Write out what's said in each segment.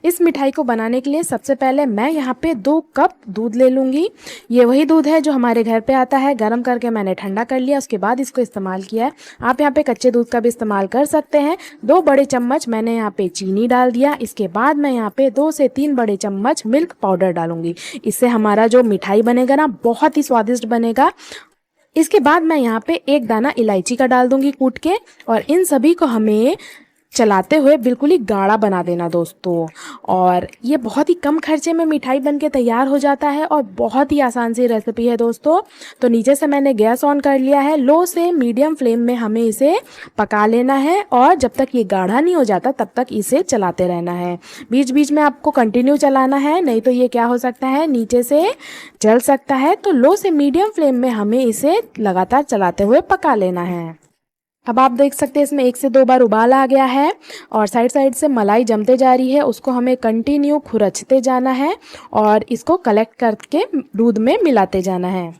इस मिठाई को बनाने के लिए सबसे पहले मैं यहाँ पे 2 कप दूध ले लूँगी। ये वही दूध है जो हमारे घर पे आता है, गर्म करके मैंने ठंडा कर लिया, उसके बाद इसको इस्तेमाल किया है। आप यहाँ पे कच्चे दूध का भी इस्तेमाल कर सकते हैं। 2 बड़े चम्मच मैंने यहाँ पे चीनी डाल दिया। इसके बाद मैं यहाँ पे 2 से 3 बड़े चम्मच मिल्क पाउडर डालूंगी। इससे हमारा जो मिठाई बनेगा ना बहुत ही स्वादिष्ट बनेगा। इसके बाद मैं यहाँ पे 1 दाना इलायची का डाल दूंगी कूट के, और इन सभी को हमें चलाते हुए बिल्कुल ही गाढ़ा बना देना दोस्तों। और ये बहुत ही कम खर्चे में मिठाई बनके तैयार हो जाता है और बहुत ही आसान सी रेसिपी है दोस्तों। तो नीचे से मैंने गैस ऑन कर लिया है। लो से मीडियम फ्लेम में हमें इसे पका लेना है और जब तक ये गाढ़ा नहीं हो जाता तब तक इसे चलाते रहना है। बीच बीच में आपको कंटिन्यू चलाना है, नहीं तो ये क्या हो सकता है, नीचे से जल सकता है। तो लो से मीडियम फ्लेम में हमें इसे लगातार चलाते हुए पका लेना है। अब आप देख सकते हैं इसमें 1 से 2 बार उबाल आ गया है और साइड साइड से मलाई जमते जा रही है। उसको हमें कंटिन्यू खुरचते जाना है और इसको कलेक्ट करके दूध में मिलाते जाना है।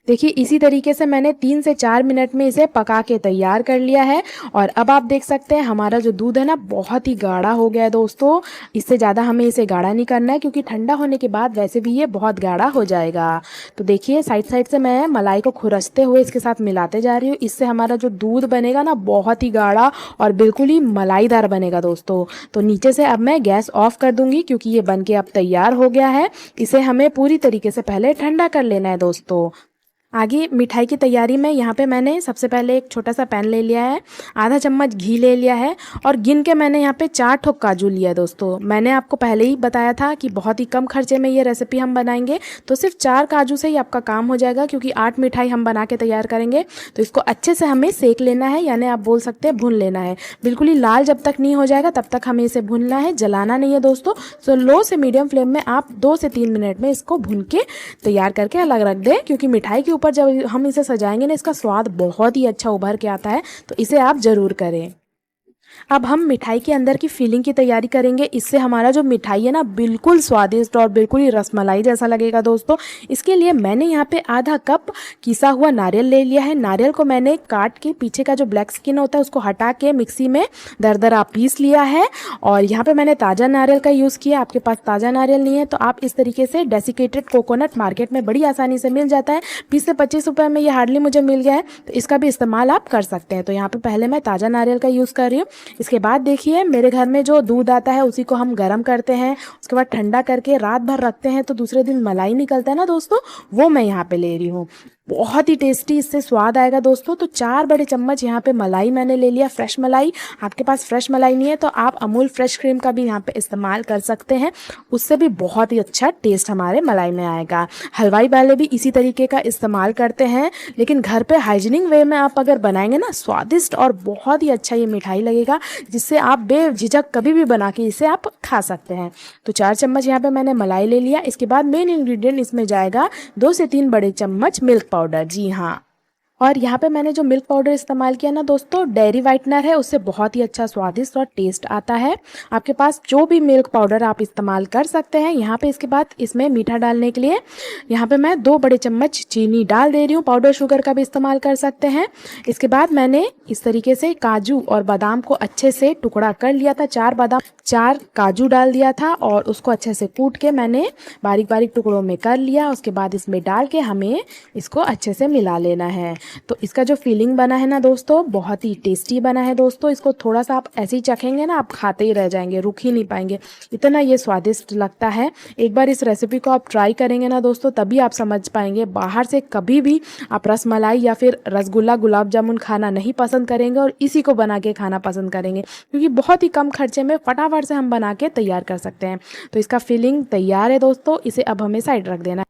देखिए इसी तरीके से मैंने 3 से 4 मिनट में इसे पका के तैयार कर लिया है। और अब आप देख सकते हैं हमारा जो दूध है ना बहुत ही गाढ़ा हो गया है दोस्तों। इससे ज़्यादा हमें इसे गाढ़ा नहीं करना है क्योंकि ठंडा होने के बाद वैसे भी ये बहुत गाढ़ा हो जाएगा। तो देखिए साइड साइड से मैं मलाई को खुरचते हुए इसके साथ मिलाते जा रही हूँ। इससे हमारा जो दूध बनेगा ना बहुत ही गाढ़ा और बिल्कुल ही मलाईदार बनेगा दोस्तों। तो नीचे से अब मैं गैस ऑफ कर दूंगी क्योंकि ये बन के अब तैयार हो गया है। इसे हमें पूरी तरीके से पहले ठंडा कर लेना है दोस्तों। आगे मिठाई की तैयारी में यहाँ पे मैंने सबसे पहले एक छोटा सा पैन ले लिया है, आधा चम्मच घी ले लिया है और गिन के मैंने यहाँ पे 4 ठोक काजू लिया है दोस्तों। मैंने आपको पहले ही बताया था कि बहुत ही कम खर्चे में ये रेसिपी हम बनाएंगे, तो सिर्फ 4 काजू से ही आपका काम हो जाएगा क्योंकि 8 मिठाई हम बना के तैयार करेंगे। तो इसको अच्छे से हमें सेक लेना है, यानी आप बोल सकते हैं भून लेना है। बिल्कुल ही लाल जब तक नहीं हो जाएगा तब तक हमें इसे भूनना है, जलाना नहीं है दोस्तों। तो लो से मीडियम फ्लेम में आप 2 से 3 मिनट में इसको भून के तैयार करके अलग रख दें, क्योंकि मिठाई के ऊपर जब हम इसे सजाएंगे ना इसका स्वाद बहुत ही अच्छा उभर के आता है। तो इसे आप ज़रूर करें। अब हम मिठाई के अंदर की फिलिंग की तैयारी करेंगे। इससे हमारा जो मिठाई है ना बिल्कुल स्वादिष्ट और बिल्कुल ही रसमलाई जैसा लगेगा दोस्तों। इसके लिए मैंने यहाँ पे आधा कप किसा हुआ नारियल ले लिया है। नारियल को मैंने काट के पीछे का जो ब्लैक स्किन होता है उसको हटा के मिक्सी में दरदरा पीस लिया है। और यहाँ पे मैंने ताज़ा नारियल का यूज़ किया। आपके पास ताज़ा नारियल नहीं है तो आप इस तरीके से डेसिकेटेड कोकोनट मार्केट में बड़ी आसानी से मिल जाता है। 20 से 25 रुपये में ये हार्डली मुझे मिल गया है, तो इसका भी इस्तेमाल आप कर सकते हैं। तो यहाँ पे पहले मैं ताज़ा नारियल का यूज़ कर रही हूँ। इसके बाद देखिए मेरे घर में जो दूध आता है उसी को हम गर्म करते हैं, उसके बाद ठंडा करके रात भर रखते हैं तो दूसरे दिन मलाई निकलता है ना दोस्तों, वो मैं यहाँ पे ले रही हूँ। बहुत ही टेस्टी इससे स्वाद आएगा दोस्तों। तो 4 बड़े चम्मच यहाँ पे मलाई मैंने ले लिया, फ्रेश मलाई। आपके पास फ्रेश मलाई नहीं है तो आप अमूल फ्रेश क्रीम का भी यहाँ पे इस्तेमाल कर सकते हैं, उससे भी बहुत ही अच्छा टेस्ट हमारे मलाई में आएगा। हलवाई वाले भी इसी तरीके का इस्तेमाल करते हैं, लेकिन घर पे हाइजीनिक वे में आप अगर बनाएंगे ना स्वादिष्ट और बहुत ही अच्छा ये मिठाई लगेगा, जिससे आप बेझिझक कभी भी बना के इसे आप खा सकते हैं। तो 4 चम्मच यहाँ पे मैंने मलाई ले लिया। इसके बाद मेन इंग्रेडिएंट इसमें जाएगा 2 से 3 बड़े चम्मच मिल्क पाउडर। जी हाँ, और यहाँ पे मैंने जो मिल्क पाउडर इस्तेमाल किया ना दोस्तों डेयरी वाइटनर है, उससे बहुत ही अच्छा स्वादिष्ट और टेस्ट आता है। आपके पास जो भी मिल्क पाउडर आप इस्तेमाल कर सकते हैं। यहाँ पे इसके बाद इसमें मीठा डालने के लिए यहाँ पे मैं 2 बड़े चम्मच चीनी डाल दे रही हूँ। पाउडर शुगर का भी इस्तेमाल कर सकते हैं। इसके बाद मैंने इस तरीके से काजू और बादाम को अच्छे से टुकड़ा कर लिया था। 4 बादाम 4 काजू डाल दिया था और उसको अच्छे से कूट के मैंने बारीक बारीक टुकड़ों में कर लिया। उसके बाद इसमें डाल के हमें इसको अच्छे से मिला लेना है। तो इसका जो फीलिंग बना है ना दोस्तों बहुत ही टेस्टी बना है दोस्तों। इसको थोड़ा सा आप ऐसे ही चखेंगे ना, आप खाते ही रह जाएंगे, रुक ही नहीं पाएंगे, इतना ये स्वादिष्ट लगता है। एक बार इस रेसिपी को आप ट्राई करेंगे ना दोस्तों तभी आप समझ पाएंगे। बाहर से कभी भी आप रसमलाई या फिर रसगुल्ला गुलाब जामुन खाना नहीं पसंद करेंगे और इसी को बना के खाना पसंद करेंगे, क्योंकि बहुत ही कम खर्चे में फटाफट से हम बना के तैयार कर सकते हैं। तो इसका फीलिंग तैयार है दोस्तों, इसे अब हमें साइड रख देना है।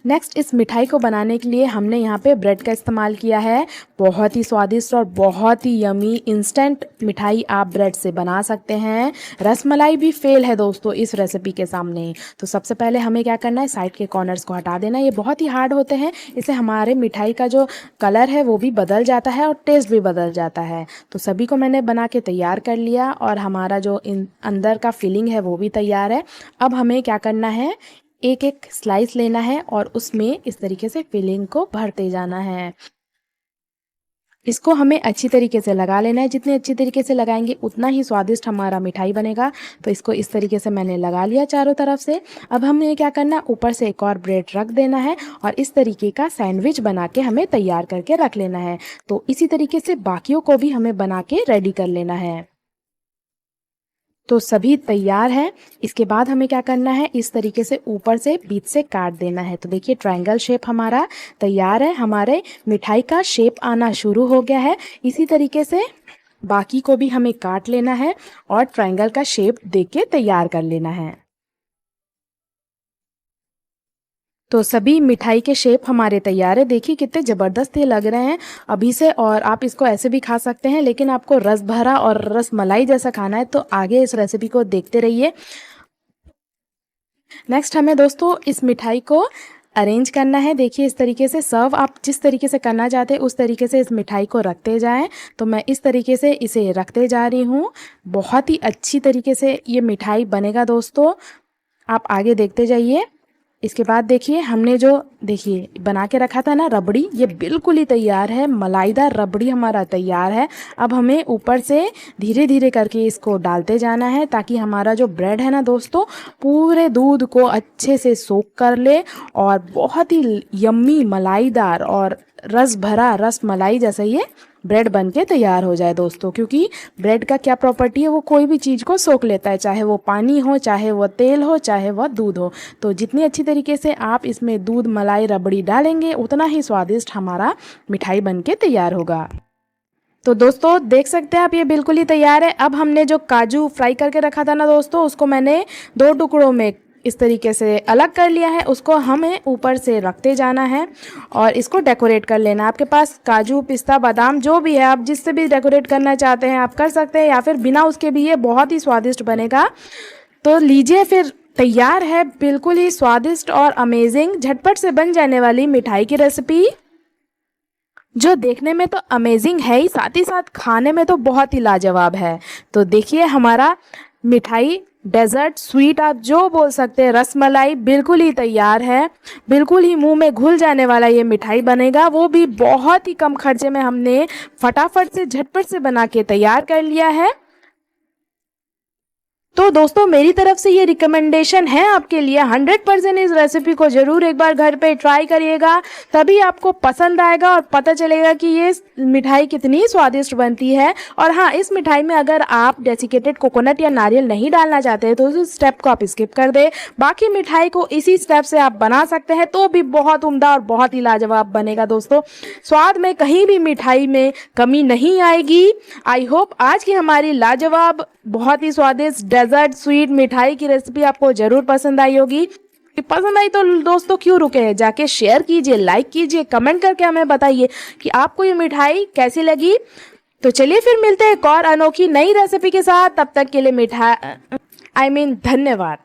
नेक्स्ट इस मिठाई को बनाने के लिए हमने यहाँ पे ब्रेड का इस्तेमाल किया है। बहुत ही स्वादिष्ट और बहुत ही यमी इंस्टेंट मिठाई आप ब्रेड से बना सकते हैं। रसमलाई भी फेल है दोस्तों इस रेसिपी के सामने। तो सबसे पहले हमें क्या करना है, साइड के कॉर्नर्स को हटा देना है। ये बहुत ही हार्ड होते हैं, इससे हमारे मिठाई का जो कलर है वो भी बदल जाता है और टेस्ट भी बदल जाता है। तो सभी को मैंने बना के तैयार कर लिया और हमारा जो अंदर का फिलिंग है वो भी तैयार है। अब हमें क्या करना है, एक एक स्लाइस लेना है और उसमें इस तरीके से फिलिंग को भरते जाना है। इसको हमें अच्छी तरीके से लगा लेना है। जितने अच्छी तरीके से लगाएंगे उतना ही स्वादिष्ट हमारा मिठाई बनेगा। तो इसको इस तरीके से मैंने लगा लिया चारों तरफ से। अब हमें क्या करना है, ऊपर से एक और ब्रेड रख देना है और इस तरीके का सैंडविच बना के हमें तैयार करके रख लेना है। तो इसी तरीके से बाकियों को भी हमें बना के रेडी कर लेना है। तो सभी तैयार हैं। इसके बाद हमें क्या करना है, इस तरीके से ऊपर से बीच से काट देना है। तो देखिए ट्रायंगल शेप हमारा तैयार है। हमारे मिठाई का शेप आना शुरू हो गया है। इसी तरीके से बाकी को भी हमें काट लेना है और ट्रायंगल का शेप दे के तैयार कर लेना है। तो सभी मिठाई के शेप हमारे तैयार है। देखिए कितने ज़बरदस्त ये लग रहे हैं अभी से। और आप इसको ऐसे भी खा सकते हैं, लेकिन आपको रस भरा और रस मलाई जैसा खाना है तो आगे इस रेसिपी को देखते रहिए। नेक्स्ट हमें दोस्तों इस मिठाई को अरेंज करना है। देखिए इस तरीके से सर्व आप जिस तरीके से करना चाहते हैं उस तरीके से इस मिठाई को रखते जाएं। तो मैं इस तरीके से इसे रखते जा रही हूँ। बहुत ही अच्छी तरीके से ये मिठाई बनेगा दोस्तों, आप आगे देखते जाइए। इसके बाद देखिए हमने जो देखिए बना के रखा था ना रबड़ी, ये बिल्कुल ही तैयार है। मलाईदार रबड़ी हमारा तैयार है। अब हमें ऊपर से धीरे धीरे करके इसको डालते जाना है ताकि हमारा जो ब्रेड है ना दोस्तों पूरे दूध को अच्छे से सोक कर ले और बहुत ही यम्मी मलाईदार और रस भरा रस मलाई जैसा ये ब्रेड बन के तैयार हो जाए दोस्तों। क्योंकि ब्रेड का क्या प्रॉपर्टी है, वो कोई भी चीज़ को सोख लेता है, चाहे वो पानी हो, चाहे वो तेल हो, चाहे वो दूध हो। तो जितनी अच्छी तरीके से आप इसमें दूध मलाई रबड़ी डालेंगे उतना ही स्वादिष्ट हमारा मिठाई बन के तैयार होगा। तो दोस्तों देख सकते हैं आप ये बिल्कुल ही तैयार है। अब हमने जो काजू फ्राई करके रखा था ना दोस्तों, उसको मैंने 2 टुकड़ों में इस तरीके से अलग कर लिया है। उसको हमें ऊपर से रखते जाना है और इसको डेकोरेट कर लेना। आपके पास काजू पिस्ता बादाम जो भी है, आप जिससे भी डेकोरेट करना चाहते हैं आप कर सकते हैं, या फिर बिना उसके भी ये बहुत ही स्वादिष्ट बनेगा। तो लीजिए फिर तैयार है बिल्कुल ही स्वादिष्ट और अमेजिंग झटपट से बन जाने वाली मिठाई की रेसिपी, जो देखने में तो अमेजिंग है ही, साथ ही साथ खाने में तो बहुत ही लाजवाब है। तो देखिए हमारा मिठाई डेजर्ट स्वीट आप जो बोल सकते हैं, रसमलाई बिल्कुल ही तैयार है। बिल्कुल ही मुंह में घुल जाने वाला ये मिठाई बनेगा, वो भी बहुत ही कम खर्चे में हमने फटाफट से झटपट से बना के तैयार कर लिया है। तो दोस्तों मेरी तरफ से ये रिकमेंडेशन है आपके लिए, 100% इस रेसिपी को ज़रूर एक बार घर पे ट्राई करिएगा, तभी आपको पसंद आएगा और पता चलेगा कि ये मिठाई कितनी स्वादिष्ट बनती है। और हाँ, इस मिठाई में अगर आप डेसिकेटेड कोकोनट या नारियल नहीं डालना चाहते हैं तो उस स्टेप को आप स्किप कर दें। बाकी मिठाई को इसी स्टेप से आप बना सकते हैं तो भी बहुत उम्दा और बहुत ही लाजवाब बनेगा दोस्तों। स्वाद में कहीं भी मिठाई में कमी नहीं आएगी। आई होप आज की हमारी लाजवाब बहुत ही स्वादिष्ट डेजर्ट स्वीट मिठाई की रेसिपी आपको जरूर पसंद आई होगी। पसंद आई तो दोस्तों क्यों रुके हैं, जाके शेयर कीजिए, लाइक कीजिए, कमेंट करके हमें बताइए कि आपको ये मिठाई कैसी लगी। तो चलिए फिर मिलते हैं एक और अनोखी नई रेसिपी के साथ। तब तक के लिए धन्यवाद।